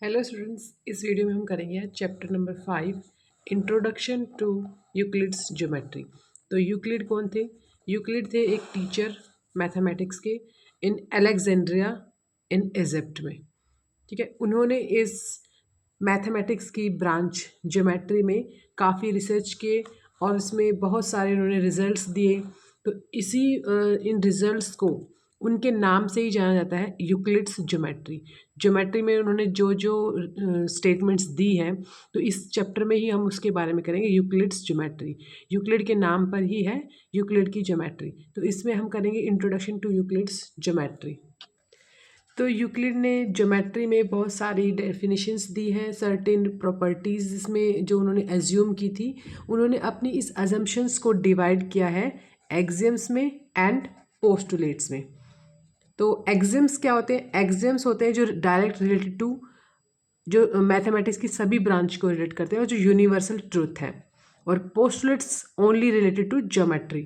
Hello students, इस video में हम करेंगे chapter number 5 introduction to Euclid's geometry. तो यूक्लिड कौन थे? यूक्लिड थे एक टीचर मैथमेटिक्स के इन अलेक्जेंड्रिया इन इजिप्ट में। ठीक है, उन्होंने इस मैथमेटिक्स की ब्रांच ज्योमेट्री में काफ़ी रिसर्च किए और इसमें बहुत सारे उन्होंने रिजल्ट्स दिए। तो इसी इन रिजल्ट्स को उनके नाम से ही जाना जाता है यूक्लिड्स ज्योमेट्री। ज्योमेट्री में उन्होंने जो जो स्टेटमेंट्स दी हैं, तो इस चैप्टर में ही हम उसके बारे में करेंगे। यूक्लिड्स ज्योमेट्री यूक्लिड के नाम पर ही है, यूक्लिड की ज्योमेट्री। तो इसमें हम करेंगे इंट्रोडक्शन टू यूक्लिड्स ज्योमेट्री। तो यूक्लिड ने ज्योमेट्री में बहुत सारी डेफिनेशंस दी हैं, सर्टेन प्रॉपर्टीज़ इसमें जो उन्होंने एज्यूम की थी। उन्होंने अपनी इस अजम्पशंस को डिवाइड किया है एक्सियम्स में एंड पोस्टुलेट्स में। तो एक्सियम्स क्या होते हैं? एक्सियम्स होते हैं जो डायरेक्ट रिलेटेड टू जो मैथमेटिक्स की सभी ब्रांच को रिलेट करते हैं और जो यूनिवर्सल ट्रूथ है। और postulates only related to geometry.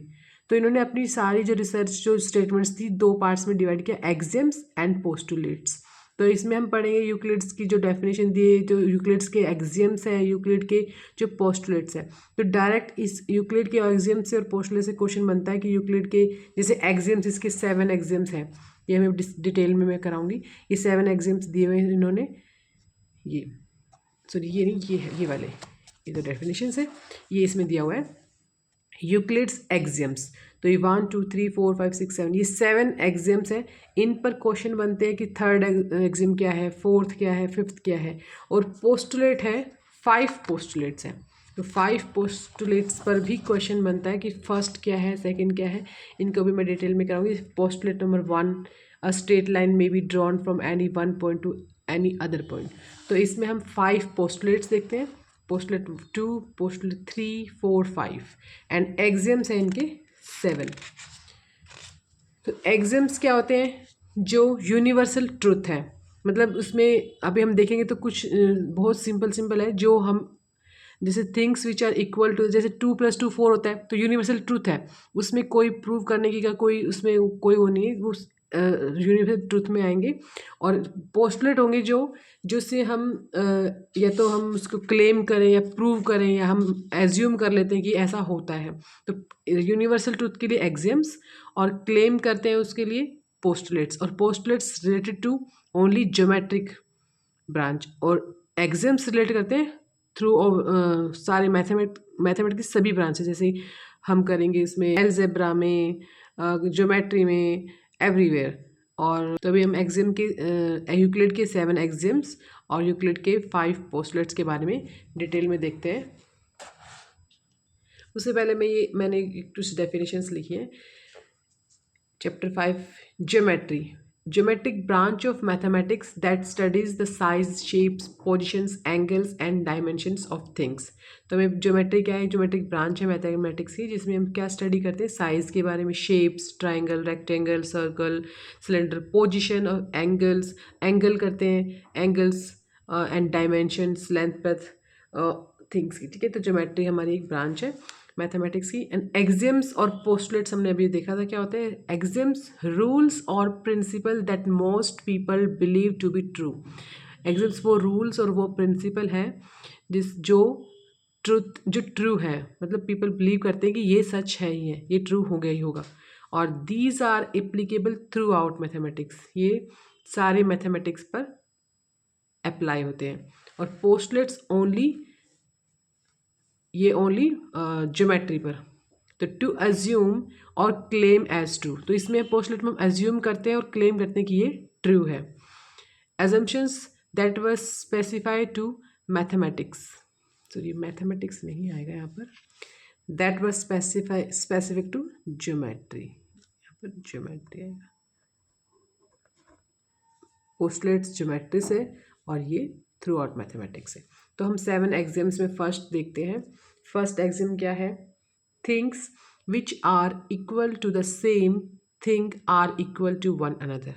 तो इन्होंने अपनी सारी जो रिसर्च जो स्टेटमेंट्स थी दो पार्ट्स में डिवाइड किया, एक्सियम्स एंड पोस्टुलेट्स। तो इसमें हम पढ़ेंगे यूक्लिड्स की जो डेफिनेशन दी है, जो यूक्लिड्स के एक्सियम्स है, यूक्लिड के जो पोस्टुलेट्स है। तो डायरेक्ट इस यूक्लिड के एक्सियम्स से और पोस्टुलेट से क्वेश्चन बनता है कि यूक्लिड के जैसे एक्सियम्स, इसके 7 एक्सियम्स हैं, ये मैं डिटेल में मैं कराऊंगी। ये 7 एक्सियम्स दिए हुए हैं इन्होंने, ये सॉरी ये नहीं, ये है ये वाले, ये तो डेफिनेशंस है, ये इसमें दिया हुआ है यूक्लिड्स एक्सियम्स। तो ये 1 2 3 4 5 6 7 ये 7 एक्सियम्स हैं। इन पर क्वेश्चन बनते हैं कि थर्ड एक्सियम क्या है, फोर्थ क्या है, फिफ्थ क्या है। और पोस्टुलेट है 5 पोस्टुलेट्स हैं। तो 5 पोस्टुलेट्स पर भी क्वेश्चन बनता है कि फर्स्ट क्या है, सेकंड क्या है। इनको भी मैं डिटेल में कराऊंगी। Postulate number 1, a straight line में be drawn from any one point to any other point. तो इसमें हम 5 पोस्टुलेट्स देखते हैं, पोस्टुलेट 2, पोस्टुलेट 3 4 5 एंड एक्सियम्स हैं इनके 7। तो एक्सियम्स क्या होते हैं? जो यूनिवर्सल ट्रुथ है। मतलब उसमें अभी हम देखेंगे तो कुछ बहुत सिंपल है, जो हम जैसे things which are equal to, जैसे 2 + 2 4 होता है, तो यूनिवर्सल ट्रूथ है, उसमें कोई प्रूव करने की का कोई उसमें कोई वो नहीं है, वो यूनिवर्सल ट्रूथ में आएंगे। और पोस्टुलेट होंगे जो से हम या तो हम उसको क्लेम करें या प्रूव करें या हम एज्यूम कर लेते हैं कि ऐसा होता है। तो यूनिवर्सल ट्रूथ के लिए एक्सियम्स और क्लेम करते हैं उसके लिए पोस्टुलेट्स। और postulates related to only geometric branch, और एक्सियम्स रिलेट करते हैं थ्रू सारे मैथमेटिक्स की सभी ब्रांचेस। जैसे हम करेंगे इसमें एलजेब्रा में, ज्योमेट्री में, एवरीवेयर। और तभी हम एक्सियम के यूक्लिड के 7 एक्सियम्स और यूक्लिड के 5 पोस्टुलेट्स के बारे में डिटेल में देखते हैं। उससे पहले मैंने कुछ डेफिनेशंस लिखी हैं। Chapter 5 geometry, geometric branch of mathematics that studies the size, shapes, positions, angles and dimensions of things। तो हमें ज्योमेट्री क्या है? ज्योमेट्रिक ब्रांच है मैथमेटिक्स की, जिसमें हम क्या स्टडी करते हैं? साइज़ के बारे में, shapes, triangle, rectangle, circle, cylinder, position और एंगल्स, एंगल करते हैं, angles and dimensions, length, breadth things की। ठीक है, तो ज्योमेट्री हमारी एक ब्रांच है मैथमेटिक्स की। एंड एक्सियम्स और पोस्टुलेट्स हमने अभी देखा था क्या होते हैं। एक्सियम्स रूल्स और principle that most people believe to be true. Axioms वो रूल्स और वो प्रिंसिपल है जो ट्रू है, मतलब पीपल बिलीव करते हैं कि ये सच है ही है, ये ट्रू हो गया ही होगा। और these are applicable throughout mathematics, ये सारे मैथमेटिक्स पर अप्लाई होते हैं। और पोस्टुलेट्स ओनली, ये ओनली ज्योमेट्री पर। तो टू अज्यूम और क्लेम एज ट्रू, तो इसमें पोस्टुलेट में हम अज्यूम करते हैं और क्लेम करते हैं कि ये ट्रू है। Assumptions that were specified to mathematics, sorry mathematics नहीं आएगा यहाँ पर, that were specific to geometry, यहाँ पर ज्योमेट्री आएगा। पोस्टुलेट्स ज्योमेट्री से और ये थ्रू आउट मैथमेटिक्स है। तो हम 7 एक्सियम्स में फर्स्ट देखते हैं। फर्स्ट एक्सियम क्या है? Things which are equal to the same thing are equal to one another.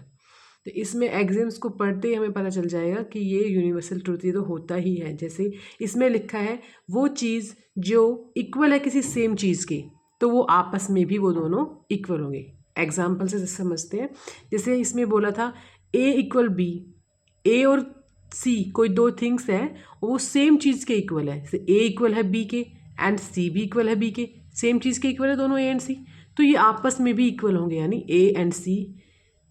तो इसमें एक्सियम्स को पढ़ते ही हमें पता चल जाएगा कि ये यूनिवर्सल ट्रूथ ये तो होता ही है। जैसे इसमें लिखा है वो चीज़ जो इक्वल है किसी सेम चीज़ की, तो वो आपस में भी वो दोनों इक्वल होंगे। एग्जाम्पल से समझते हैं। जैसे इसमें बोला था A = B, ए और सी कोई दो थिंग्स है वो सेम चीज़ के इक्वल है, जैसे ए इक्वल है बी के एंड सी भी इक्वल है बी के, सेम चीज़ के इक्वल है दोनों ए एंड सी, तो ये आपस में भी इक्वल होंगे, यानी ए एंड सी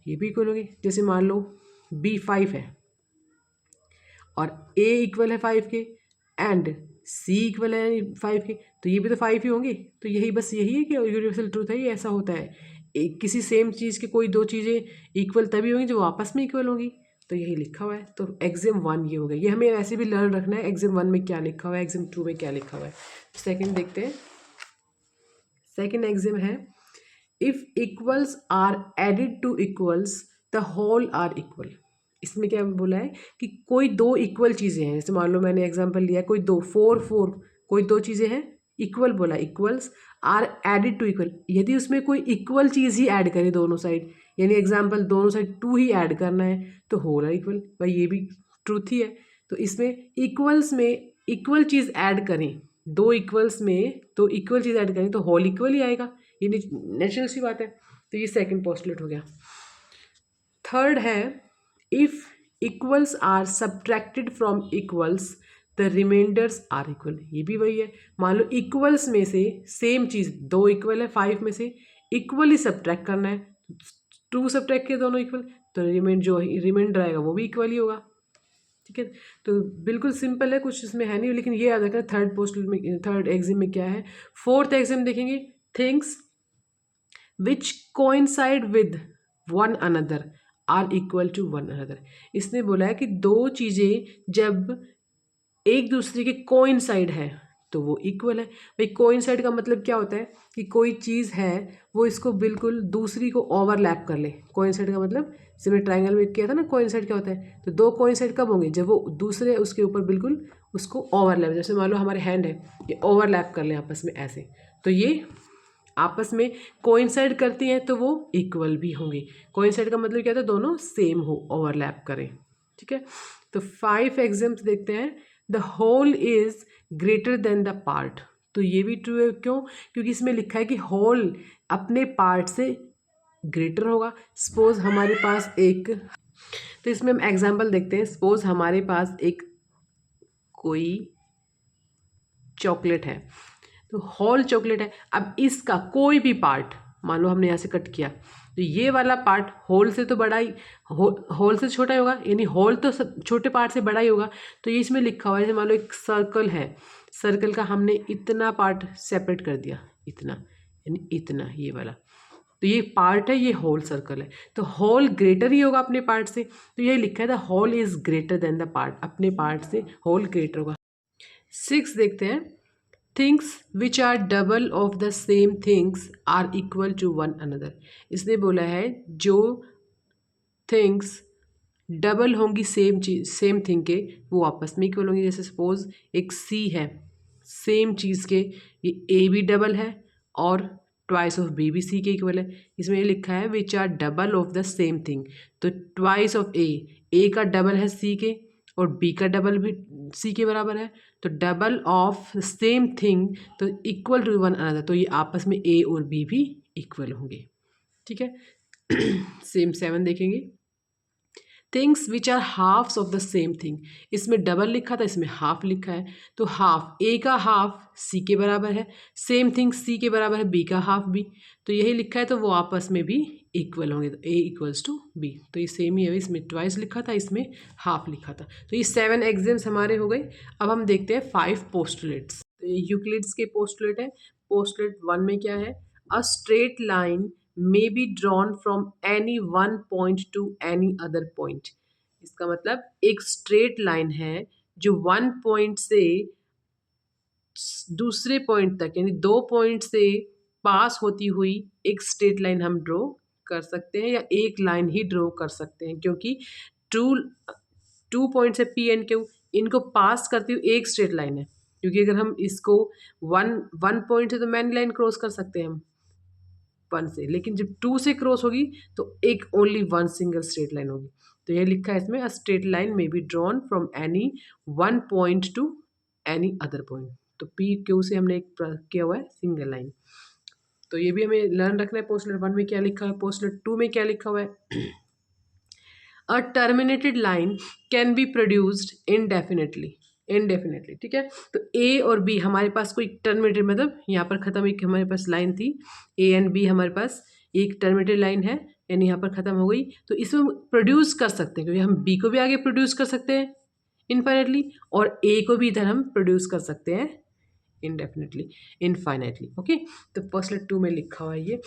ये भी इक्वल होंगे। जैसे मान लो बी 5 है और ए इक्वल है 5 के एंड सी इक्वल है 5 के, तो ये भी तो 5 ही होंगे। तो यही बस यही है कि यूनिवर्सल ट्रूथ है, ये ऐसा होता है, एक किसी सेम चीज़ के कोई दो चीज़ें इक्वल तभी होंगी जो आपस में इक्वल होंगी। तो यही लिखा हुआ है। तो एग्जाम 1 ये हो गया, ये हमें ऐसे भी लर्न रखना है एग्जाम 1 में क्या लिखा हुआ है, एग्जाम 2 में क्या लिखा हुआ है। सेकेंड देखते हैं, सेकेंड एग्जाम है if equals are added to equals the whole are equal. इसमें क्या बोला है कि कोई दो इक्वल चीज़ें हैं, जैसे मान लो मैंने एग्जांपल लिया कोई दो 4 कोई दो चीज़ें हैं इक्वल बोला, equals are added to equal, यदि उसमें कोई इक्वल चीज़ ही ऐड करे दोनों साइड, यानी एग्जांपल दोनों साइड 2 ही ऐड करना है तो होल आर इक्वल, भाई ये भी ट्रूथ ही है। तो इसमें इक्वल्स में इक्वल चीज़ ऐड करें, दो इक्वल्स में तो इक्वल चीज़ ऐड करें तो होल इक्वल ही आएगा, ये नेचुरल सी बात है। तो ये सेकंड पोस्टुलेट हो गया। थर्ड है if equals are subtracted from equals the remainders are equal, ये भी वही है। मान लो इक्वल्स में से सेम चीज़ दो इक्वल है 5 में से इक्वली सब्ट्रैक्ट करना है, 2 सब्ट्रैक्ट के दोनों इक्वल, तो जो रिमाइंडर आएगा वो भी इक्वल ही होगा। ठीक है, तो बिल्कुल सिंपल है, कुछ इसमें है नहीं, लेकिन ये याद रखना थर्ड पोस्टल में, थर्ड एग्जाम में क्या है। फोर्थ एग्जाम देखेंगे things which coincide with one another are equal to one another. इसने बोला है कि दो चीज़ें जब एक दूसरे के कोइंसाइड है तो वो इक्वल है। भाई कोइंसाइड का मतलब क्या होता है कि कोई चीज़ है वो इसको बिल्कुल दूसरी को ओवरलैप कर ले। कोइंसाइड का मतलब जैसे मैंने ट्राइंगल में किया था ना, कोइंसाइड क्या होता है, तो दो कोइंसाइड कब होंगे, जब वो दूसरे उसके ऊपर बिल्कुल उसको ओवरलैप, जैसे मान लो हमारे हैंड है ये ओवरलैप कर ले आपस में ऐसे, तो ये आपस में कोइंसाइड करती हैं तो वो इक्वल भी होंगी। कोइंसाइड का मतलब क्या था, दोनों सेम हो, ओवरलैप करें। ठीक है, तो 5 एग्जाम्स देखते हैं। The whole is greater than the part, तो ये भी ट्रू है, क्यों, क्योंकि इसमें लिखा है कि होल अपने पार्ट से ग्रेटर होगा। सपोज हमारे पास एक, तो इसमें हम एग्जाम्पल देखते हैं। सपोज हमारे पास एक कोई चॉकलेट है, तो होल चॉकलेट है, अब इसका कोई भी पार्ट मान लो हमने यहाँ से कट किया, तो ये वाला पार्ट होल से तो बड़ा ही, होल से छोटा ही होगा, यानी होल तो छोटे पार्ट से बड़ा ही होगा। तो ये इसमें लिखा हुआ है, जैसे मान लो एक सर्कल है, सर्कल का हमने इतना पार्ट सेपरेट कर दिया, इतना यानी इतना ये वाला, तो ये पार्ट है, ये होल सर्कल है, तो होल ग्रेटर ही होगा अपने पार्ट से। तो ये लिखा है the whole is greater than the part, अपने पार्ट से होल ग्रेटर होगा। 6 देखते हैं, things which are double of the same things are equal to one another. इसने बोला है जो थिंग्स डबल होंगी सेम चीज सेम थिंग के वो आपस में इक्वल होंगी। जैसे सपोज एक सी है, सेम चीज़ के ये ए भी डबल है और ट्वाइस ऑफ बी भी सी के इक्वल है। इसमें ये लिखा है which are double of the same thing, तो ट्वाइस ऑफ ए का डबल है सी के और बी का डबल भी सी के बराबर है, तो डबल ऑफ सेम थिंग तो इक्वल टू वन अनदर, तो ये आपस में ए और बी भी इक्वल होंगे। ठीक है, सेम 7 देखेंगे, things which are halves of the same thing. इसमें डबल लिखा था, इसमें हाफ लिखा है, तो हाफ ए का हाफ सी के बराबर है, सेम थिंग सी के बराबर है बी का हाफ भी, तो यही लिखा है, तो वो आपस में भी इक्वल होंगे, तो ए इक्वल्स टू बी, तो ये सेम ही है, इसमें ट्वाइस लिखा था, इसमें हाफ लिखा था। तो ये 7 एग्जाम्स हमारे हो गए। अब हम देखते हैं 5 पोस्टुलेट्स। तो ये यूक्लिड्स के पोस्टुलेट है। पोस्टुलेट 1 में क्या है, अ straight line may be drawn from any one point to any other point। इसका मतलब एक स्ट्रेट लाइन है जो वन पॉइंट से दूसरे पॉइंट तक, यानी 2 पॉइंट से पास होती हुई एक स्ट्रेट लाइन हम ड्रॉ कर सकते हैं, या एक लाइन ही ड्रॉ कर सकते हैं, क्योंकि टू पॉइंट्स है पी एंड क्यू, इनको पास करती हुई एक स्ट्रेट लाइन है। क्योंकि अगर हम इसको वन पॉइंट से तो मैनी लाइन क्रॉस कर सकते हैं हम 1 से, लेकिन जब 2 से क्रॉस होगी तो एक only one single straight line होगी। तो ये लिखा है इसमें, अ स्ट्रेट लाइन में be drawn from any one point to any other point. तो पी क्यू से हमने एक किया हुआ है सिंगल लाइन। तो ये भी हमें लर्न रखना है, पोस्टलेट 1 में क्या लिखा है, पोस्टलेट 2 में क्या लिखा हुआ है। A terminated line can be produced indefinitely, ठीक है। तो ए और बी हमारे पास कोई टर्मिनेटेड, मतलब यहाँ पर खत्म, एक हमारे पास लाइन थी ए एंड बी, हमारे पास एक टर्मिनेटेड लाइन है यानी यहाँ पर खत्म हो गई। तो इसमें प्रोड्यूस कर सकते हैं क्योंकि हम बी को भी आगे प्रोड्यूस कर सकते हैं इनफाइनाइटली, और ए को भी इधर हम प्रोड्यूस कर सकते हैं इनफाइनाइटली। ओके, तो पोस्टलेट 2 में लिखा हुआ है ये।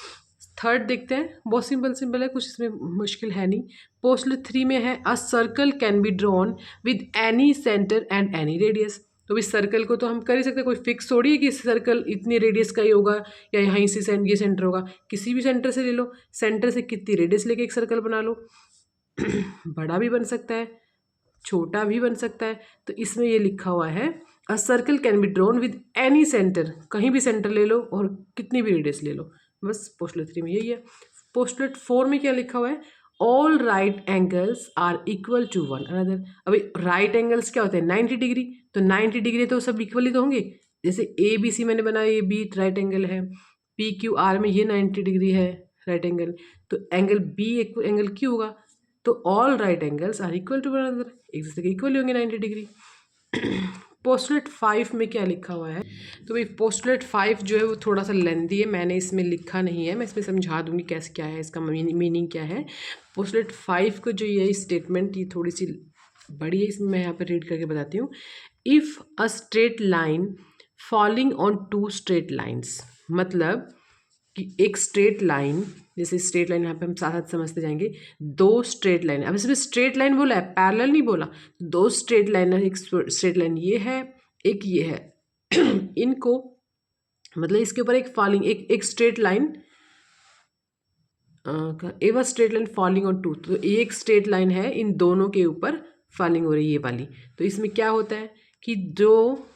थर्ड देखते हैं, बहुत सिंपल है, कुछ इसमें मुश्किल है नहीं। पोस्टलेट 3 में है a circle can be drawn with any centre and any radius. तो इस सर्कल को तो हम कर ही सकते हैं, कोई फिक्स थोड़ी है कि सर्कल इतनी रेडियस का ही होगा या यहाँ से ये सेंटर होगा, किसी भी सेंटर से ले लो, सेंटर से कितनी रेडियस लेके एक सर्कल बना लो। बड़ा भी बन सकता है, छोटा भी बन सकता है। तो इसमें ये लिखा हुआ है a circle can be drawn with any centre, कहीं भी सेंटर ले लो और कितनी भी रेडियस ले लो, बस पोस्टलेट 3 में यही है। पोस्टलेट 4 में क्या लिखा हुआ है, all right angles are equal to one another. अभी राइट एंगल्स क्या होते हैं, 90 डिग्री, तो 90 डिग्री तो सब इक्वल ही तो होंगे। जैसे ए बी सी मैंने बनाया, ये बी राइट एंगल है, पी क्यू आर में ये 90 डिग्री है राइट एंगल, तो एंगल बी एंगल क्यू होगा। तो all right angles are equal to one another, एक दूसरे के इक्वल होंगे 90 डिग्री। पोस्टलेट 5 में क्या लिखा हुआ है, तो भाई पोस्टलेट 5 जो है वो थोड़ा सा लेंथी है, मैंने इसमें लिखा नहीं है, मैं इसमें समझा दूंगी कैसे क्या है, इसका मीनिंग क्या है। पोस्टलेट 5 को जो ये स्टेटमेंट, ये थोड़ी सी बड़ी है, इसमें मैं यहाँ पर रीड करके बताती हूँ। If a straight line falling on two straight lines, मतलब कि एक स्ट्रेट लाइन, जैसे स्ट्रेट लाइन यहाँ पे हम साथ साथ समझते जाएंगे, दो स्ट्रेट लाइन, अब इसमें स्ट्रेट लाइन बोला है, पैरेलल नहीं बोला, दो स्ट्रेट लाइन है, एक स्ट्रेट लाइन ये है, एक ये है। इनको मतलब इसके ऊपर एक फॉलिंग, एक straight line, a straight line falling on two, तो एक स्ट्रेट लाइन है, इन दोनों के ऊपर फॉलिंग हो रही है ये वाली। तो इसमें क्या होता है कि जो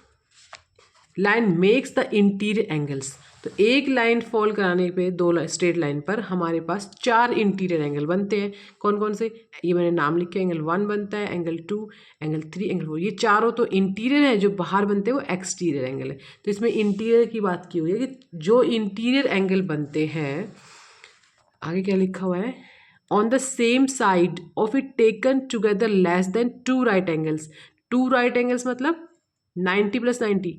line makes the interior angles, तो एक लाइन फॉल कराने पे दो स्ट्रेट लाइन पर हमारे पास 4 इंटीरियर एंगल बनते हैं। कौन कौन से, ये मैंने नाम लिखे, एंगल 1 बनता है, एंगल 2, एंगल 3, एंगल 4, ये चारों तो इंटीरियर है, जो बाहर बनते हैं वो एक्सटीरियर एंगल है। तो इसमें इंटीरियर की बात की हुई है कि जो इंटीरियर एंगल बनते हैं, आगे क्या लिखा हुआ है, on the same side of it taken together less than 2 right angles. 2 right angles मतलब 90 + 90,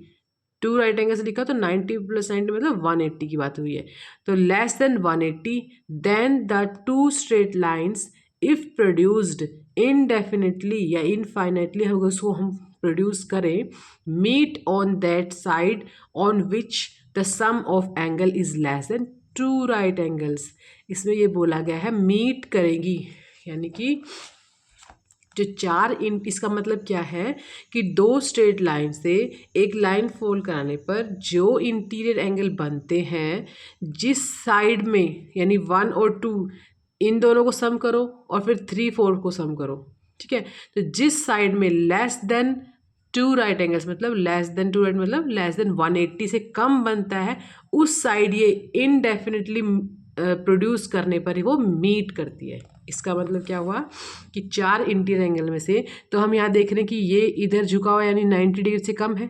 2 राइट एंगल्स लिखा तो 90 + 90 मतलब 180 की बात हुई है। तो less than 180, then the 2 straight lines if produced indefinitely या इनफाइनाइटली, अगर उसको हम प्रोड्यूस करें, meet on that side on which the sum of angle is less than 2 right angles. इसमें ये बोला गया है मीट करेंगी, यानी कि जो 4 इसका मतलब क्या है कि दो स्ट्रेट लाइन से एक लाइन फोल्ड कराने पर जो इंटीरियर एंगल बनते हैं, जिस साइड में, यानी 1 और 2 इन दोनों को सम करो और फिर 3 4 को सम करो, ठीक है। तो जिस साइड में लेस देन 2 राइट एंगल्स, मतलब लेस देन 2 राइट मतलब लेस देन 180 से कम बनता है, उस साइड ये इनडेफिनेटली प्रोड्यूस करने पर ही वो मीट करती है। इसका मतलब क्या हुआ कि 4 इंटीरियर एंगल में से, तो हम यहाँ देख रहे हैं कि ये इधर झुका हुआ यानी 90 डिग्री से कम है,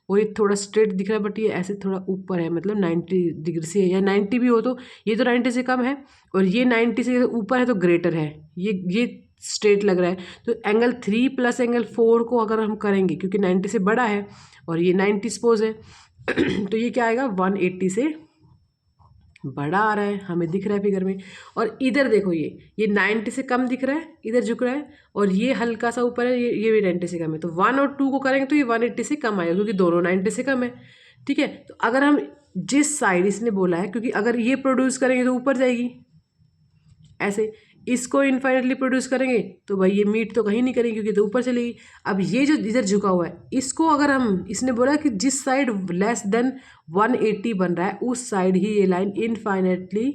और ये थोड़ा स्ट्रेट दिख रहा है, बट ये ऐसे थोड़ा ऊपर है, मतलब 90 डिग्री से है, या 90 भी हो तो ये तो 90 से कम है, और ये 90 से ऊपर है तो ग्रेटर है, ये स्ट्रेट लग रहा है। तो एंगल 3 + एंगल 4 को अगर हम करेंगे, क्योंकि 90 से बड़ा है और ये 90 सपोज है, तो ये क्या आएगा 180 से बड़ा आ रहा है, हमें दिख रहा है फिगर में। और इधर देखो, ये 90 से कम दिख रहा है, इधर झुक रहा है, और ये हल्का सा ऊपर है, ये भी 90 से कम है। तो 1 और 2 को करेंगे तो ये 180 से कम आएगा, क्योंकि दोनों 90 से कम है, ठीक है। तो अगर हम जिस साइड, इसने बोला है क्योंकि अगर ये प्रोड्यूस करेंगे तो ऊपर जाएगी, ऐसे इसको इनफाइनाइटली प्रोड्यूस करेंगे तो भाई ये मीट तो कहीं नहीं करेंगे, क्योंकि तो ऊपर चलेगी। अब ये जो इधर झुका हुआ है, इसको अगर हम, इसने बोला कि जिस साइड लेस देन 180 बन रहा है, उस साइड ही ये लाइन इनफाइनाइटली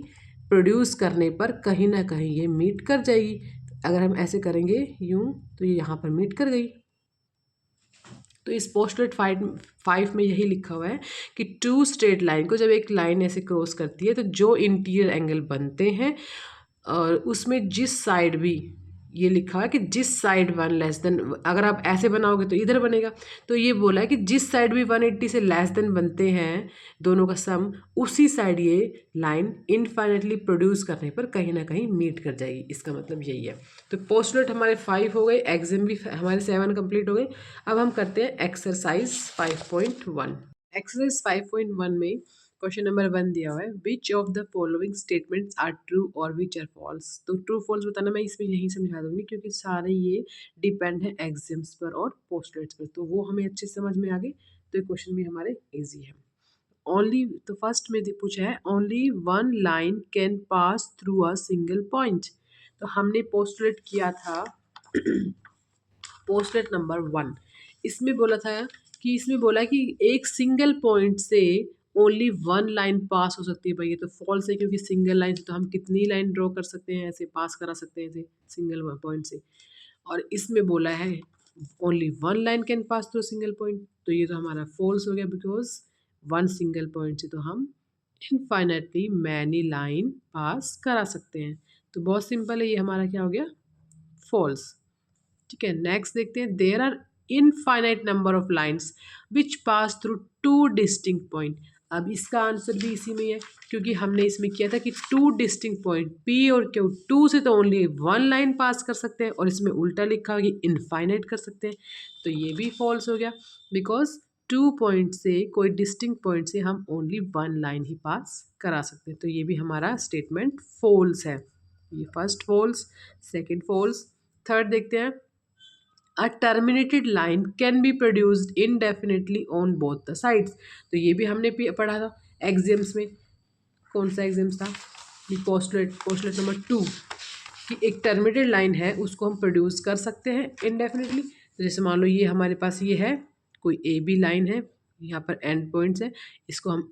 प्रोड्यूस करने पर कहीं ना कहीं ये मीट कर जाएगी। अगर हम ऐसे करेंगे यूं, तो ये यहाँ पर मीट कर गई। तो इस पोस्टलेट 5 में यही लिखा हुआ है कि 2 स्ट्रेट लाइन को जब एक लाइन ऐसे क्रॉस करती है, तो जो इंटीरियर एंगल बनते हैं और उसमें जिस साइड भी ये लिखा है कि जिस साइड 1 < अगर आप ऐसे बनाओगे तो इधर बनेगा। तो ये बोला है कि जिस साइड भी 180 से लेस देन बनते हैं दोनों का सम, उसी साइड ये लाइन इनफाइनेटली प्रोड्यूस करने पर कहीं ना कहीं मीट कर जाएगी। इसका मतलब यही है। तो पोस्टुलेट हमारे 5 हो गए, एग्जाम भी हमारे 7 कंप्लीट हो गए। अब हम करते हैं एक्सरसाइज 5.1। एक्सरसाइज 5.1 में क्वेश्चन नंबर 1 दिया हुआ है, which of the following statements are true और विच आर फॉल्स। तो ट्रू फॉल्स बताना मैं इसमें यही समझा दूंगी, क्योंकि सारे ये डिपेंड है एग्जाम्स पर और पोस्टुलेट्स पर, तो वो हमें अच्छे समझ में आ गए। तो ये क्वेश्चन भी हमारे इजी है। ओनली, तो फर्स्ट में पूछा है only one line can pass through a single point. तो हमने पोस्टुलेट किया था पोस्टुलेट नंबर 1। इसमें बोला था कि इसमें बोला कि एक सिंगल पॉइंट से ओनली 1 लाइन पास हो सकती है। भाई ये तो फॉल्स है, क्योंकि सिंगल लाइन से तो हम कितनी लाइन ड्रॉ कर सकते हैं, ऐसे पास करा सकते हैं ऐसे सिंगल पॉइंट से। और इसमें बोला है only 1 line can pass through single point, तो ये तो हमारा फॉल्स हो गया, बिकॉज 1 सिंगल पॉइंट से तो हम इनफाइनेटली मैनी लाइन पास करा सकते हैं। तो बहुत सिंपल है, ये हमारा क्या हो गया, फॉल्स। ठीक है, नेक्स्ट देखते हैं, there are infinite number of lines which pass through 2 distinct point. अब इसका आंसर भी इसी में है, क्योंकि हमने इसमें किया था कि 2 डिस्टिंक्ट पॉइंट पी और क्यू, 2 से तो ओनली 1 लाइन पास कर सकते हैं, और इसमें उल्टा लिखा हुआ कि इनफाइनाइट कर सकते हैं। तो ये भी फॉल्स हो गया, बिकॉज 2 पॉइंट से, कोई डिस्टिंक्ट पॉइंट से हम ओनली 1 लाइन ही पास करा सकते हैं। तो ये भी हमारा स्टेटमेंट फॉल्स है। ये first false, second false. Third देखते हैं, a terminated line can be produced indefinitely on both the sides। तो ये भी हमने पढ़ा था एग्जाम्स में। कौन सा एग्जाम्स था, ये पोस्टुलेट नंबर 2, कि एक टर्मिनेटेड लाइन है उसको हम प्रोड्यूस कर सकते हैं इनडेफिनेटली। तो जैसे मान लो ये हमारे पास ये है, कोई ए बी लाइन है, यहाँ पर एंड पॉइंट्स है, इसको हम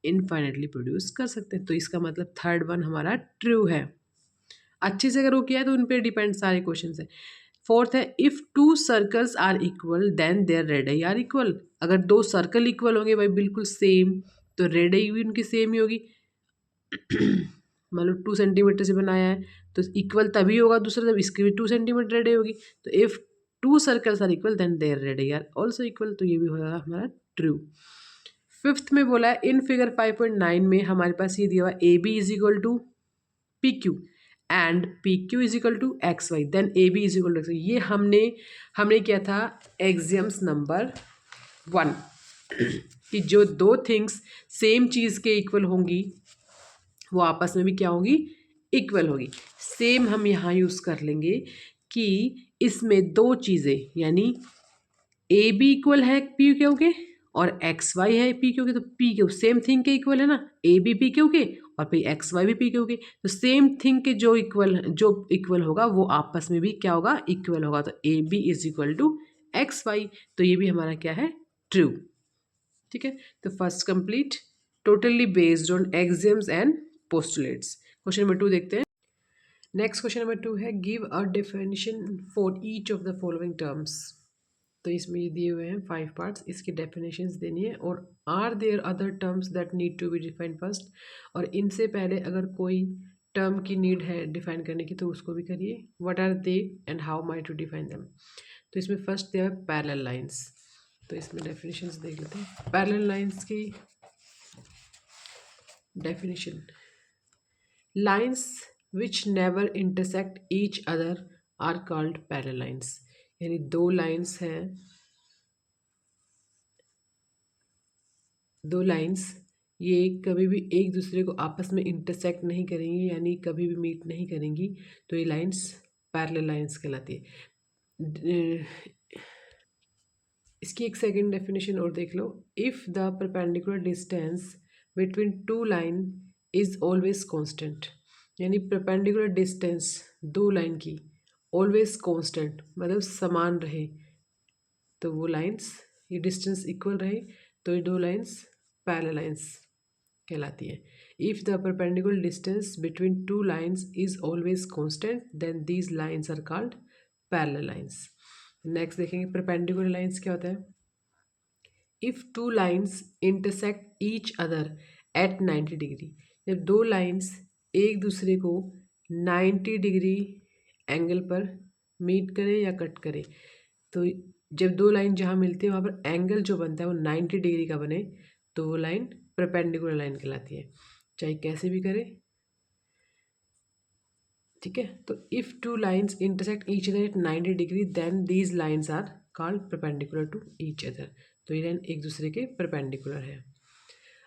इनफाइनेटली प्रोड्यूस कर सकते हैं। तो इसका मतलब थर्ड वन हमारा ट्रू है। अच्छे से अगर वो किया है तो उन पर डिपेंड सारे क्वेश्चन है। फोर्थ है, if 2 circles are equal then their radii are equal. अगर 2 सर्कल इक्वल होंगे भाई बिल्कुल सेम, तो रेडियाई भी उनकी सेम ही होगी। मान लो 2 सेंटीमीटर से बनाया है तो इक्वल तभी होगा दूसरा, जब इसकी भी 2 सेंटीमीटर रेडियाई होगी। तो if 2 circles are equal then their radii are also equal, तो ये भी होगा हमारा ट्रू। फिफ्थ में बोला है, इन फिगर 5.9 में हमारे पास ये दिया हुआ A B is equal to P Q and P Q is equal to X Y, then A B is equal to X Y. ये हमने किया था एग्जाम्स नंबर 1, कि जो 2 थिंग्स सेम चीज़ के इक्वल होंगी वो आपस में भी क्या होगी, इक्वल होगी। सेम हम यहाँ यूज़ कर लेंगे कि इसमें 2 चीज़ें, यानी ए बी इक्वल है पी क्यू के और एक्स वाई है पी क्यू के, तो पी क्यू सेम थिंग के इक्वल है ना, ए बी पी क्यू के और फिर एक्स वाई भी पी क्यू के। तो सेम थिंग के जो इक्वल होगा वो आपस में भी क्या होगा, इक्वल होगा। तो A B is equal to X Y, तो ये भी हमारा क्या है, ट्रू। ठीक है, तो first complete, totally based on exams and postulates. Question number 2 देखते हैं। नेक्स्ट क्वेश्चन नंबर 2 है, give a definition for each of the following terms. तो इसमें ये दिए हुए हैं 5 पार्ट्स, इसकी डेफिनेशंस देनी है, और are there other terms that need to be defined first. और इनसे पहले अगर कोई टर्म की नीड है डिफाइन करने की तो उसको भी करिए। What are they and how my to define them. तो इसमें फर्स्ट दिया है पैरेलल लाइंस। तो इसमें डेफिनेशंस देख लेते हैं। पैरेलल लाइंस की definition, lines which never intersect each other are called parallel lines. यानी 2 लाइंस हैं, 2 लाइंस ये कभी भी एक दूसरे को आपस में इंटरसेक्ट नहीं करेंगी, यानी कभी भी मीट नहीं करेंगी, तो ये लाइंस पैरेलल लाइंस कहलाती है। इसकी एक सेकंड डेफिनेशन और देख लो, if the perpendicular distance between 2 line is always constant. यानी परपेंडिकुलर डिस्टेंस 2 लाइन की ऑलवेज कांस्टेंट मतलब समान रहे, तो वो लाइंस, ये डिस्टेंस इक्वल रहे, तो ये 2 लाइंस पैरेलल लाइंस कहलाती है। If the perpendicular distance between 2 lines is always constant then these lines are called parallel lines. Next देखेंगे परपेंडिकुलर लाइंस क्या होता है। If 2 lines intersect each other at 90 degree, जब 2 लाइंस एक दूसरे को 90 डिग्री एंगल पर मीट करे या कट करे। तो जब दो लाइन जहाँ मिलती है वहाँ पर एंगल जो बनता है वो 90 डिग्री का बने तो वो लाइन परपेंडिकुलर लाइन कहलाती है, चाहे कैसे भी करे। ठीक है, तो if two lines intersect each other at 90 degree then these lines are called perpendicular to each other. तो ये लाइन एक दूसरे के परपेंडिकुलर है।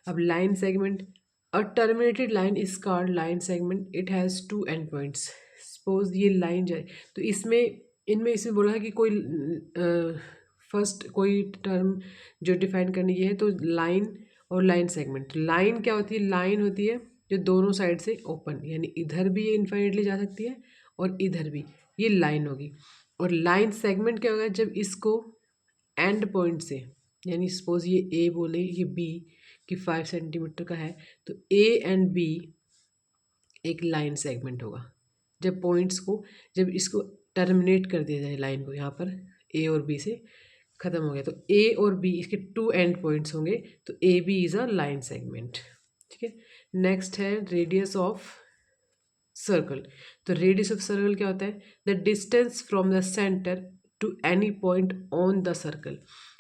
अब line segment, a terminated line is called line segment, it has two end points. Suppose ये line जाए तो इसमें बोला है कि कोई फर्स्ट कोई टर्म जो डिफाइन करनी है तो लाइन और लाइन सेगमेंट। लाइन क्या होती है? लाइन होती है जो दोनों साइड से ओपन, यानी इधर भी ये इन्फाइनेटली जा सकती है और इधर भी, ये लाइन होगी। और लाइन सेगमेंट क्या होगा? जब इसको एंड पॉइंट से, यानी सपोज ये ए बोले ये बी कि 5 सेंटीमीटर का है, तो ए एंड बी एक लाइन सेगमेंट होगा। जब पॉइंट्स को, जब इसको टर्मिनेट कर दिया जाए लाइन को, यहाँ पर ए और बी से ख़त्म हो गया तो ए और बी इसके टू एंड पॉइंट्स होंगे, तो A B is a line segment. ठीक है, नेक्स्ट है रेडियस ऑफ सर्कल। तो रेडियस ऑफ सर्कल क्या होता है? The distance from the centre to any point on the circle.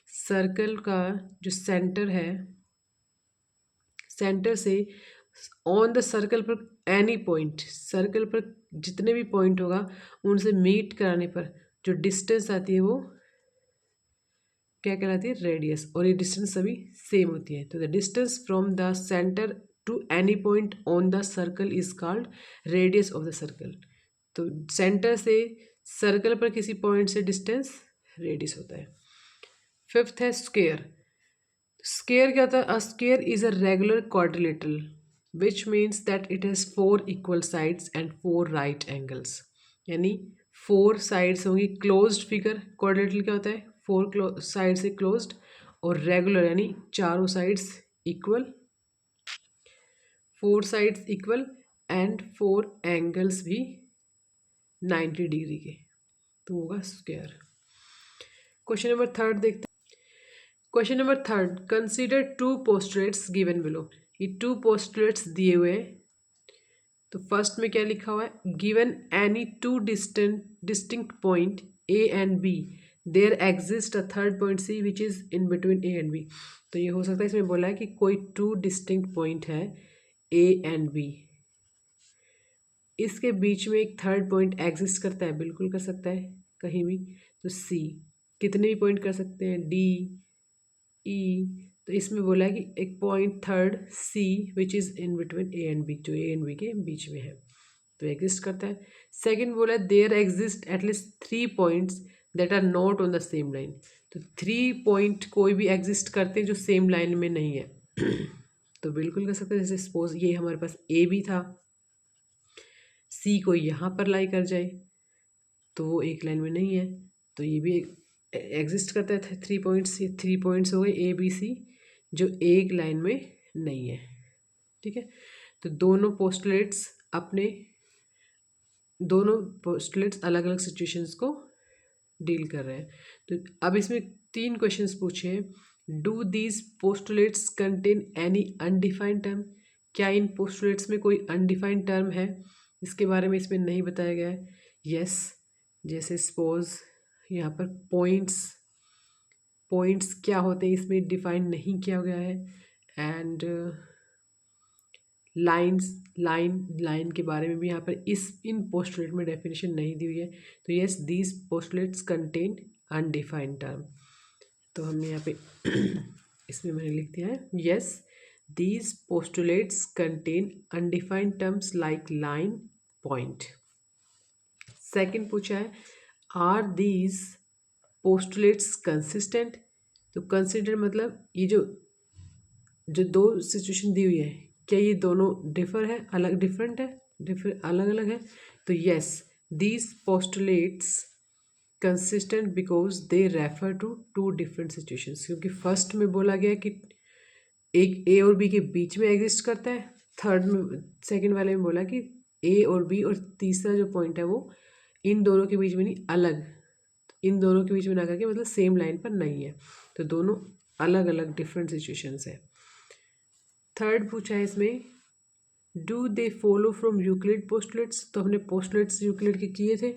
Circle का जो सेंटर है, सेंटर से ऑन द सर्कल पर एनी पॉइंट, सर्कल पर जितने भी पॉइंट होगा उनसे मीट कराने पर जो डिस्टेंस आती है वो क्या कहलाती है? रेडियस। और ये डिस्टेंस सभी सेम होती है, तो the distance from the centre to any point on the circle is called radius of the circle. तो सेंटर से सर्कल पर किसी पॉइंट से डिस्टेंस रेडियस होता है। फिफ्थ है स्क्वायर। स्क्वायर क्या होता है? A square is a regular quadrilateral which means that it has 4 equal sides and 4 right angles. यानी 4 साइड्स होंगी, क्लोज्ड फिगर। क्वाड्रिलेटरल क्या होता है? 4 साइड से क्लोज्ड, और रेगुलर यानी चारों sides equal, 4 sides equal and 4 angles भी 90 डिग्री के, तो होगा स्क्वायर। क्वेश्चन नंबर थर्ड देखते हैं। Question number third, consider two postulates given below. ये 2 पोस्टुलेट्स दिए हुए हैं। तो फर्स्ट में क्या लिखा हुआ है? Given any 2 distinct point A and B there exist a third point C which is in between A and B. तो ये हो सकता है, इसमें बोला है कि कोई 2 डिस्टिंक्ट पॉइंट है ए एंड बी, इसके बीच में एक थर्ड पॉइंट एग्जिस्ट करता है, बिल्कुल कर सकता है कहीं भी। तो सी, कितने भी पॉइंट कर सकते हैं, डी, ई। तो इसमें बोला है कि एक point third C which is in between A and B, जो ए एंड बी के बीच में है, तो एग्जिस्ट करता है। सेकंड बोला है there exist at least 3 points that are not on the same line. तो 3 पॉइंट कोई भी एग्जिस्ट करते हैं जो सेम लाइन में नहीं है तो बिल्कुल कर सकते हैं। जैसे सपोज ये हमारे पास ए बी था, सी को यहाँ पर लाई कर जाए तो वो एक लाइन में नहीं है, तो ये भी एग्जिस्ट करता है 3 पॉइंट्स। ये 3 पॉइंट्स हो गए ए बी सी जो एक लाइन में नहीं है। ठीक है, तो दोनों पोस्टुलेट्स अलग अलग सिचुएशंस को डील कर रहे हैं। तो अब इसमें 3 क्वेश्चंस पूछे हैं। Do these postulates contain any undefined term? क्या इन पोस्टुलेट्स में कोई अनडिफाइंड टर्म है? इसके बारे में इसमें नहीं बताया गया है। यस, जैसे सपोज यहाँ पर पॉइंट्स क्या होते हैं इसमें डिफाइन नहीं किया गया है। एंड लाइन के बारे में भी यहाँ पर इन पोस्टुलेट में डेफिनेशन नहीं दी हुई है। तो yes, these postulates contain undefined term. तो हमने यहाँ पे इसमें मैंने लिख दिया है yes, these postulates contain undefined terms like line, point. Second पूछा है आर दीज पोस्टुलेट्स कंसिस्टेंट? तो कंसिस्टेंट मतलब ये जो 2 सिचुएशन दी हुई है, क्या ये दोनों डिफरेंट है, अलग अलग है? तो yes, these postulates consistent because they refer to 2 different situations. क्योंकि फर्स्ट में बोला गया कि एक ए और बी के बीच में एग्जिस्ट करता है, सेकंड वाले में बोला कि ए और बी, और तीसरा जो पॉइंट है वो इन दोनों के बीच में नहीं, अलग, इन दोनों के बीच में ना करके मतलब सेम लाइन पर नहीं है। तो दोनों अलग अलग डिफरेंट सिचुएशंस है। थर्ड पूछा है इसमें do they follow from Euclid postulates? तो हमने पोस्टुलेट्स यूक्लिड के किए थे।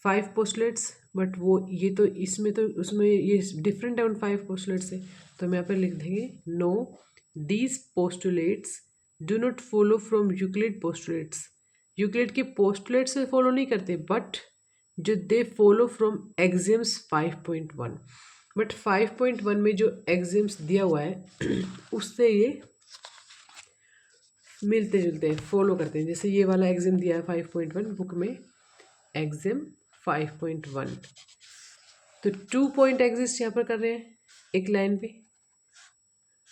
5 पोस्टलेट्स, बट वो ये तो इसमें तो उसमें ये डिफरेंट है उन 5 पोस्टलेट से, तो हम यहाँ पर लिख देंगे know these postulates do not follow from Euclid postulates. Euclid के पोस्टुलेट से फॉलो नहीं करते, बट जो they follow from axioms 5.1। But 5.1 में जो एक्सिम्स दिया हुआ है उससे ये मिलते जुलते हैं, फॉलो करते हैं। जैसे ये वाला एग्जाम दिया है 5.1 बुक में, एग्जाम 5.1, तो 2 पॉइंट एग्जिस्ट यहाँ पर कर रहे हैं एक लाइन पे,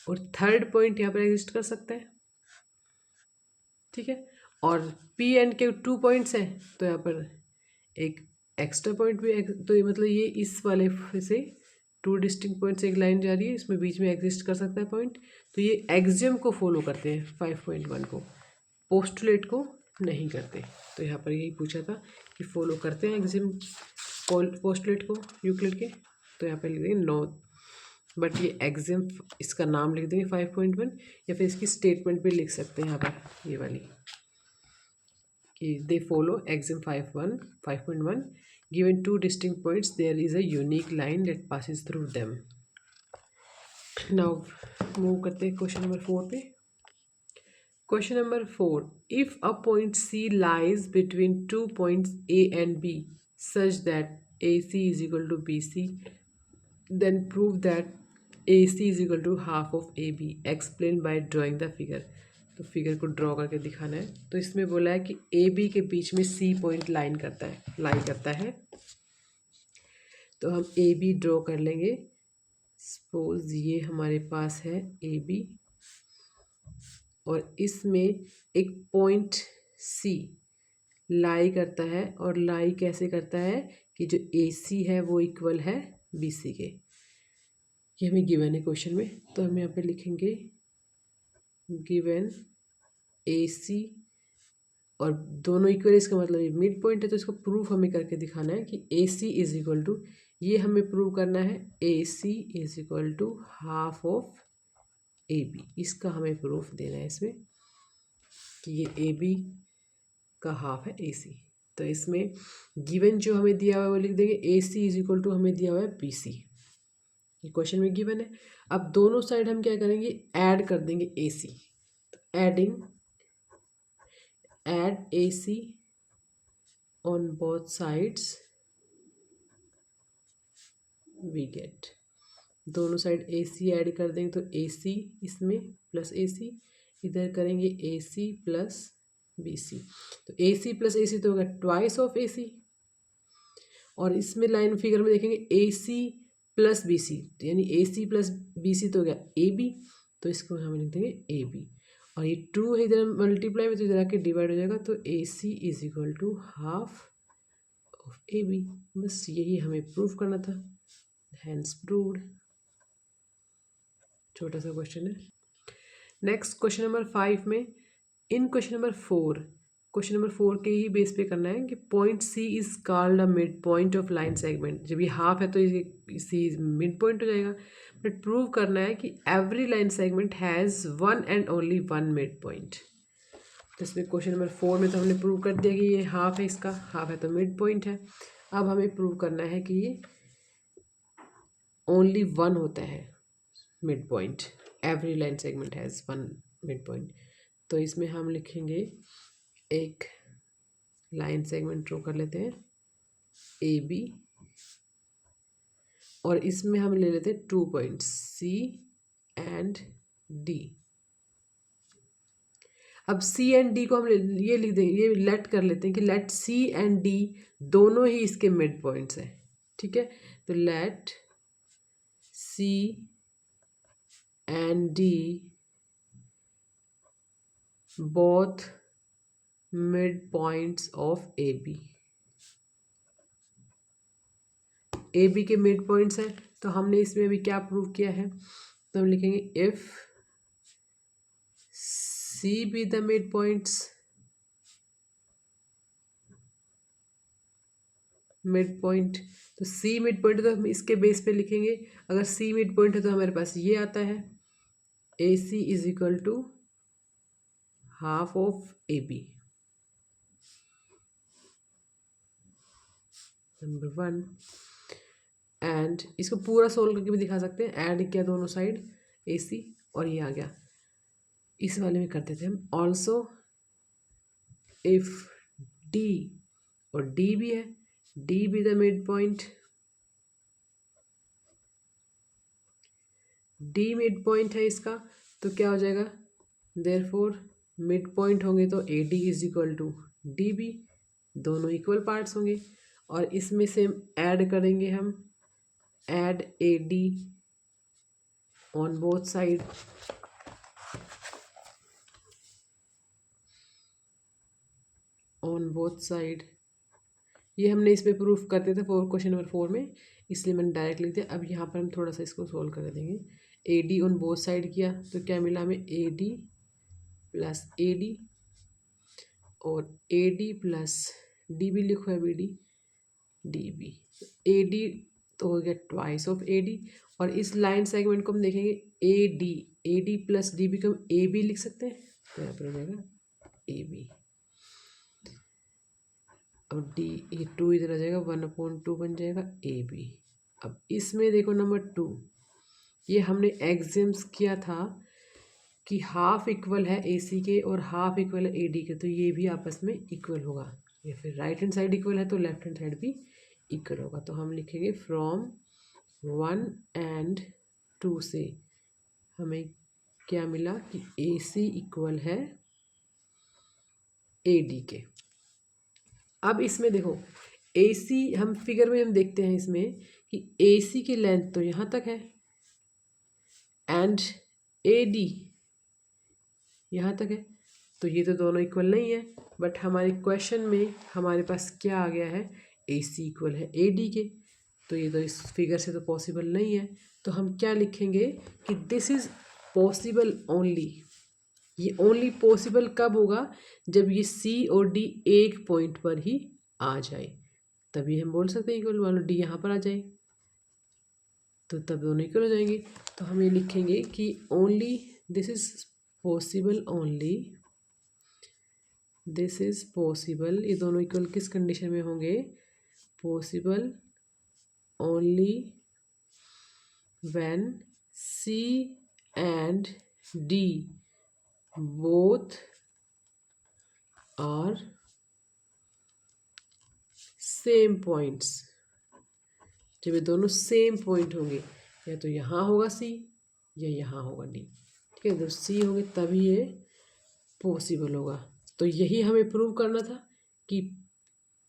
और थर्ड पॉइंट यहाँ पर एग्जिस्ट कर सकता है, ठीक है। और पी एंड के 2 पॉइंट्स हैं, तो यहाँ पर एक एक्स्ट्रा पॉइंट भी, तो ये मतलब ये इस वाले से 2 डिस्टिंक्ट पॉइंट से एक लाइन जा रही है, इसमें बीच में एग्जिस्ट कर सकता है पॉइंट, तो ये एक्सियम को फॉलो करते हैं 5.1 को, पोस्टुलेट को नहीं करते। तो यहाँ पर यही पूछा था कि फॉलो करते हैं एक्सियम पोस्टुलेट को यूक्लिड के, तो यहाँ पर लिख देंगे नो, बट ये एक्सियम इसका नाम लिख देंगे 5.1, या फिर इसकी स्टेटमेंट भी लिख सकते हैं यहाँ पर ये वाली कि they follow axiom 5.1 given 2 distinct points there is a unique line that passes through them. Now move करते हैं क्वेश्चन नंबर 4 पे। Question number 4, if a point C lies between 2 points A and B such that AC is equal to BC, then prove that AC is equal to half of AB, explain by drawing the figure। तो figure को draw करके दिखाना है। तो इसमें बोला है कि ए बी के बीच में सी पॉइंट लाई करता है, तो हम ए बी ड्रॉ कर लेंगे। सपोज ये हमारे पास है ए बी, और इसमें एक पॉइंट सी लाई करता है, और लाई कैसे करता है कि जो ए सी है वो इक्वल है बी सी के। ये हमें गिवन है क्वेश्चन में, तो हम यहाँ पे लिखेंगे गिवन ए सी और दोनों इक्वल, इसका मतलब ये मिड पॉइंट है, तो इसको प्रूफ हमें करके दिखाना है कि A C is equal to, ये हमें प्रूव करना है A C is equal to half of A B. इसका हमें प्रूफ देना है इसमें कि ये ए बी का हाफ है ए सी। तो इसमें गिवन जो हमें दिया हुआ है वो लिख देंगे ए सी इज इक्वल टू, हमें दिया हुआ है बी सी, ये क्वेश्चन में गिवन है। अब दोनों साइड हम क्या करेंगे, ऐड कर देंगे ए सी, तो adding add AC on both sides we get, दोनों साइड AC ऐड कर देंगे तो AC इसमें प्लस AC, इधर करेंगे AC प्लस BC, तो AC प्लस AC तो होगा ट्वाइस ऑफ AC, और इसमें लाइन फिगर में देखेंगे AC प्लस BC, यानी AC प्लस BC तो हो गया AB, तो इसको हम लिख देंगे AB, और ये 2 है इधर मल्टीप्लाई में, तो इधर आके डिवाइड हो जाएगा, तो A C is equal to half of A B. बस यही हमें प्रूफ करना था, हैंड्स प्रूव्ड। छोटा सा क्वेश्चन है। नेक्स्ट क्वेश्चन नंबर 5 में, इन क्वेश्चन नंबर 4 के ही बेस पे करना है कि point C is called a mid point of line segment. जब ये हाफ है तो ये सी मिड पॉइंट हो जाएगा, बट प्रूव करना है कि every line segment has one and only one mid point. तो इसमें क्वेश्चन नंबर 4 में तो हमने प्रूव कर दिया कि ये हाफ है, इसका हाफ है तो मिड पॉइंट है। अब हमें प्रूव करना है कि ये ओनली वन होता है mid point, every line segment has one mid point. तो इसमें हम लिखेंगे, एक लाइन सेगमेंट ड्रॉ कर लेते हैं ए बी, और इसमें हम ले लेते हैं 2 पॉइंट्स सी एंड डी। अब सी एंड डी को हम ये लिख देंगे, ये लेट कर लेते हैं कि लेट सी एंड डी दोनों ही इसके मिड पॉइंट्स हैं, ठीक है। तो let C and D both mid points of A B, A B के मिड पॉइंट्स हैं। तो हमने इसमें अभी क्या प्रूव किया है, तो हम लिखेंगे if C B the mid points, mid point, तो सी मिड पॉइंट तो हम इसके बेस पे लिखेंगे। अगर सी मिड पॉइंट है तो हमारे पास ये आता है A C is equal to half of A B. Number 1 and इसको पूरा सोल्व करके भी दिखा सकते हैं। ऐड किया दोनों साइड AC और ये आ गया। इस वाले में करते थे हम ऑल्सो इफ D और D भी है, D भी the mid point, D mid point है इसका, तो क्या हो जाएगा, देयरफॉर मिड पॉइंट होंगे तो AD is equal to DB, दोनों इक्वल पार्ट्स होंगे। और इसमें से ऐड करेंगे हम, add AD on both side, on both side. ये हमने इस पे प्रूफ करते थे क्वेश्चन नंबर 4 में, इसलिए मैंने डायरेक्ट लिख दिया। अब यहाँ पर हम थोड़ा सा इसको सोल्व कर देंगे। AD ऑन बोथ साइड किया तो क्या मिला हमें, AD प्लस AD और AD प्लस DB लिखो है, BD DB, AD तो हो गया ट्वाइस ऑफ AD। और इस लाइन सेगमेंट को हम देखेंगे AD प्लस DB को हम AB लिख सकते हैं, तो यहाँ पर हो जाएगा AB और D, ये 2 इधर आ जाएगा, 1/2 बन जाएगा AB। अब इसमें देखो नंबर 2, ये हमने एग्जाम्स किया था कि हाफ इक्वल है AC के और हाफ इक्वल है AD के, तो ये भी आपस में इक्वल होगा। या फिर राइट हैंड साइड इक्वल है तो लेफ्ट हैंड साइड भी इक्वल होगा। तो हम लिखेंगे फ्रॉम 1 एंड 2 से हमें क्या मिला कि AC इक्वल है AD के। अब इसमें देखो AC हम फिगर में हम देखते हैं इसमें कि AC की लेंथ तो यहाँ तक है एंड AD यहाँ तक है, तो ये तो दोनों इक्वल नहीं है। बट हमारे क्वेश्चन में हमारे पास क्या आ गया है, AC इक्वल है AD के, तो ये तो इस फिगर से तो पॉसिबल नहीं है। तो हम क्या लिखेंगे कि दिस इज़ पॉसिबल ओनली। ये ओनली पॉसिबल कब होगा, जब ये C और D एक पॉइंट पर ही आ जाए, तभी हम बोल सकते हैं इक्वल। मान लो D यहाँ पर आ जाए तो तब दोनों इक्वल हो जाएंगे। तो हम ये लिखेंगे कि only this is possible, only this is possible, ये दोनों इक्वल किस कंडीशन में होंगे, possible only when C and D both are same points. जब ये दोनों सेम पॉइंट होंगे, या तो यहाँ होगा C या यहाँ होगा D, ठीक है, जब C होंगे तभी ये पॉसिबल होगा। तो यही हमें प्रूव करना था कि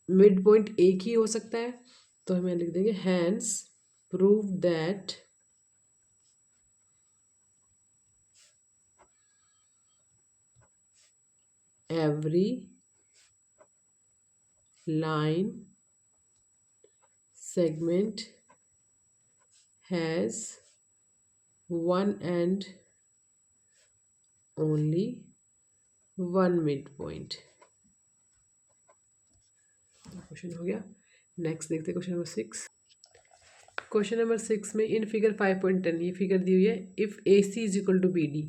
मिड पॉइंट एक ही हो सकता है। तो हमें लिख देंगे hence prove that every line segment has one and only one midpoint। Question हो गया। नेक्स्ट देखते हैं क्वेश्चन नंबर 6। क्वेश्चन नंबर 6 में इन फिगर 5.10 ये फिगर दी हुई है, if AC is equal to BD,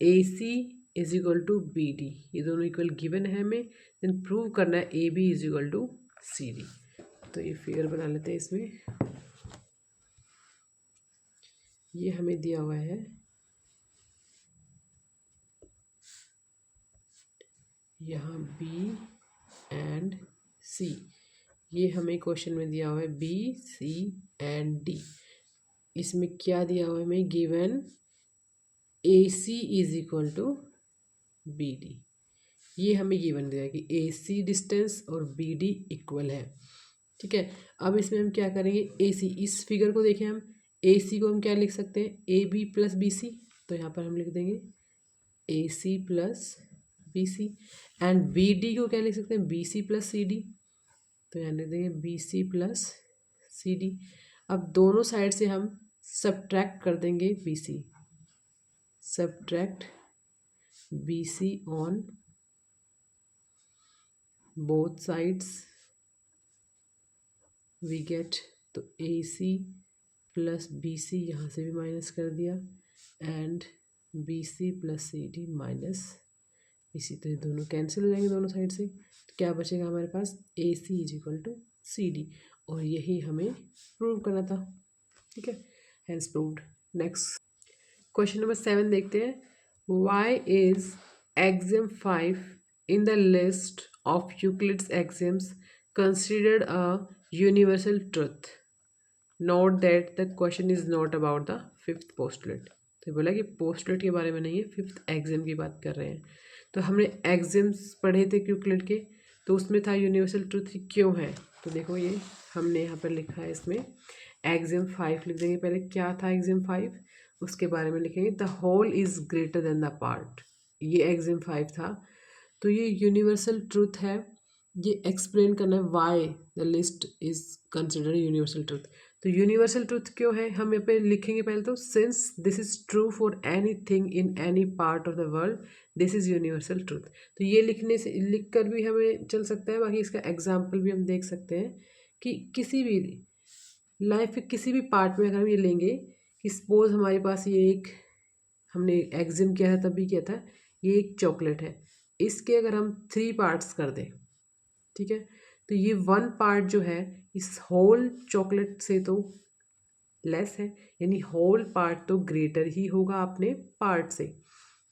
AC is equal to BD, ये दोनों इक्वल गिवन है हमें, देन प्रूव करना है AB is equal to CD। तो ये फिगर बना लेते हैं। इसमें ये हमें दिया हुआ है, यहाँ B एंड C, ये हमें क्वेश्चन में दिया हुआ है B C एंड D। इसमें क्या दिया हुआ है हमें, given AC is equal to BD, ये हमें गिवन दिया है कि AC डिस्टेंस और BD इक्वल है, ठीक है। अब इसमें हम क्या करेंगे, AC, इस फिगर को देखें हम, AC को हम क्या लिख सकते हैं, AB प्लस BC, तो यहाँ पर हम लिख देंगे AC plus BC and BD को क्या लिख सकते हैं, BC प्लस CD, तो यहाँ लिख देंगे BC प्लस CD। अब दोनों साइड से हम सब्ट्रैक्ट कर देंगे BC, subtract BC on both sides we get, तो AC प्लस BC यहाँ से भी माइनस कर दिया and BC plus CD minus BC, तो ये दोनों कैंसिल हो जाएंगे दोनों साइड से। तो क्या बचेगा हमारे पास, AC is equal to CD। और यही हमें प्रूव करना था। ठीक है, hence proved. Next question number 7 देखते हैं। Why is axiom 5 in the list of Euclid's axioms considered a universal truth? Note that the question is not about the fifth postulate. तो बोला कि पोस्टुलेट के बारे में नहीं है, फिफ्थ एग्जाम की बात कर रहे हैं। तो हमने एग्जाम्स पढ़े थे यूक्लिड के, तो उसमें था यूनिवर्सल ट्रुथ क्यों है। तो देखो ये हमने यहाँ पर लिखा है, इसमें एग्जाम 5 लिख देंगे। पहले क्या था एग्जाम 5, उसके बारे में लिखेंगे the whole is greater than the part. ये एग्जाम 5 था। तो ये यूनिवर्सल ट्रुथ है, ये एक्सप्लेन करना है why the list is considered universal truth. तो यूनिवर्सल ट्रुथ क्यों है हम यहाँ पे लिखेंगे। पहले तो since this is true for any thing in any part of the world this is universal truth. तो ये लिखने से, लिख कर भी हमें चल सकता है। बाकी इसका एग्जाम्पल भी हम देख सकते हैं कि किसी भी लाइफ के किसी भी पार्ट में अगर हम ये लेंगे कि सपोज हमारे पास ये एक, हमने एग्जाम किया था तब भी किया था, ये एक चॉकलेट है। इसके अगर हम 3 पार्ट्स कर दें, ठीक है, तो ये 1 पार्ट जो है इस होल चॉकलेट से तो लेस है, यानी होल पार्ट तो ग्रेटर ही होगा अपने पार्ट से।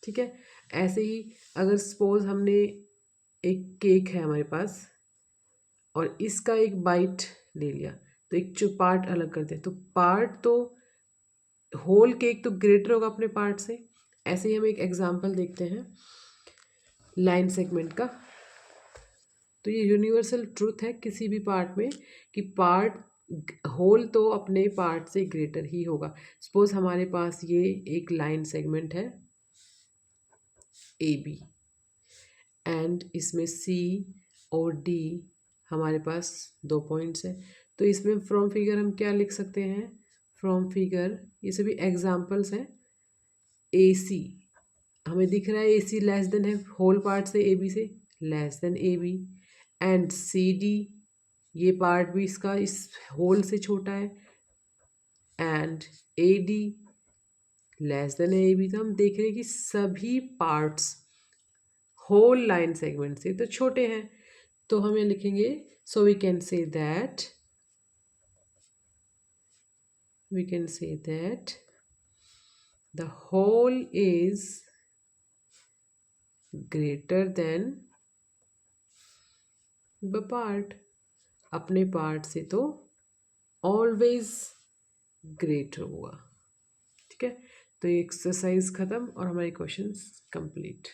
ठीक है, ऐसे ही अगर सपोज हमने एक केक है हमारे पास और इसका एक बाइट ले लिया, तो एक जो पार्ट अलग करते हैं, तो पार्ट तो होल केक तो ग्रेटर होगा अपने पार्ट से। ऐसे ही हम एक एग्जांपल देखते हैं लाइन सेगमेंट का। तो ये यूनिवर्सल ट्रूथ है किसी भी पार्ट में कि पार्ट होल तो अपने पार्ट से ग्रेटर ही होगा। सपोज हमारे पास ये एक लाइन सेगमेंट है ए बी एंड इसमें सी और डी हमारे पास 2 पॉइंट्स है। तो इसमें फ्रॉम फिगर हम क्या लिख सकते हैं, फ्रॉम फिगर ये सभी एग्जांपल्स हैं। ए सी हमें दिख रहा है ए सी लेस देन है होल पार्ट से ए बी से, less than A B. And C D ये पार्ट भी इसका इस होल से छोटा है। And A D less than A B. तो हम देख रहे हैं कि सभी पार्ट्स होल लाइन सेगमेंट से तो छोटे हैं। तो हम ये लिखेंगे so we can say that the whole is greater than the part। अपने पार्ट से तो ऑलवेज ग्रेटर हुआ। ठीक है, तो ये एक्सरसाइज खत्म और हमारे क्वेश्चंस कंप्लीट।